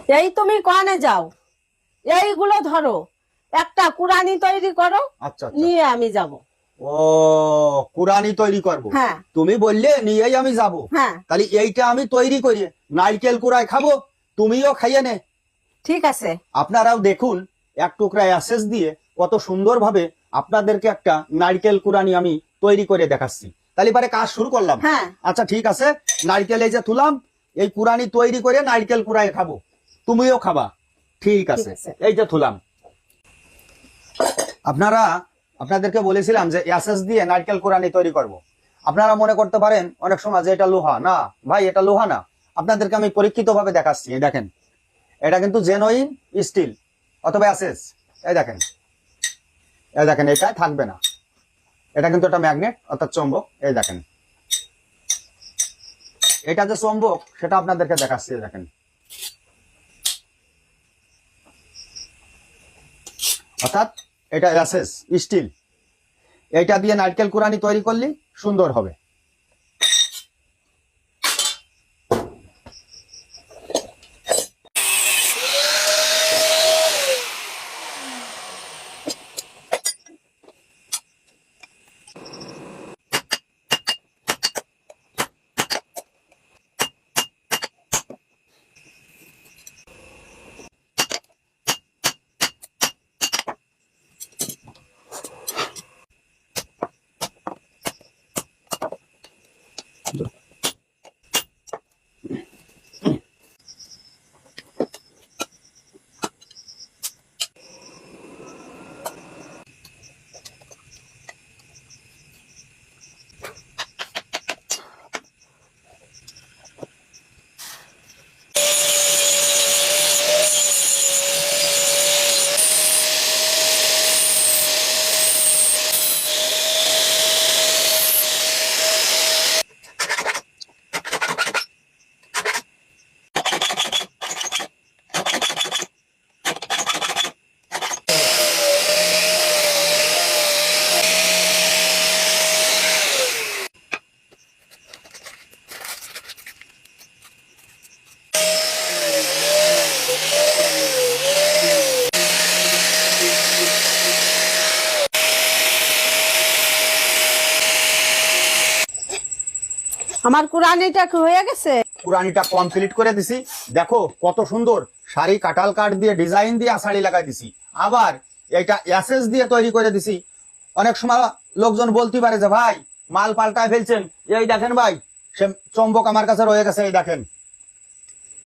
এই তুমি কনে যাও, এইগুলো ধরো, একটা কুরানি তৈরি করো, আচ্ছা আচ্ছা। নিয়ে আমি যাব। ও, কুরানি তৈরি করব? হ্যাঁ তুমি বললে নিয়েই আমি যাব। হ্যাঁ তাহলে এইটা আমি তৈরি করি, নারকেল কুড়ায় খাবো, তুমিও খাইয়ে নে। ঠিক আছে। আপনারাও দেখুন, এক টুকরা অ্যাসেস দিয়ে কত সুন্দরভাবে আপনাদেরকে একটা নারকেল কুরানি আমি তৈরি করে দেখাচ্ছি। তাহলে এবারে কাজ শুরু করলাম। হ্যাঁ আচ্ছা ঠিক আছে, নারকেল এই যে তুলাম, এই কুরানি তৈরি করে নারকেল কুড়ায় খাবো, তুমিও খাবা। ঠিক আছে, ঠিক আছে। এই যে তুলাম। আপনাদেরকে বলেছিলাম যে অ্যাসেস দিয়ে নারকেল কুরানি তৈরি করব। আপনারা মনে করতে পারেন অনেক সময় যে এটা লোহা। না ভাই, এটা লোহা না, আপনাদেরকে আমি পরীক্ষিত ভাবে দেখাচ্ছি। এই দেখেন, এটা কিন্তু জেনুইন স্টিল অথবা অ্যাসেস। এই দেখেন, এই দেখেন, এটা থাকবে না, এটা কিন্তু একটা ম্যাগনেট অর্থাৎ চৌম্বক। এই দেখেন, এটা যে চৌম্বক সেটা আপনাদেরকে দেখাচ্ছি। দেখেন, অর্থাৎ এটা অ্যাসেস স্টিল। এইটা দিয়ে নারকেল কুরানি তৈরি করলে সুন্দর হবে। আমার কুরানিটা কি হয়ে গেছে? কুরানিটা কমপ্লিট করে দিছি। দেখো কত সুন্দর শাড়ি, কাঁঠাল কাঠ দিয়ে ডিজাইন দিয়ে শাড়ি লাগাই দিছি। আবার এটা অ্যাসেস দিয়ে তৈরি করে দিছি। অনেক সময় লোকজন বলতে পারে যে ভাই মাল পাল্টায় ফেলছেন। এই দেখেন ভাই, সে চম্বক আমার কাছে রয়ে গেছে। এই দেখেন,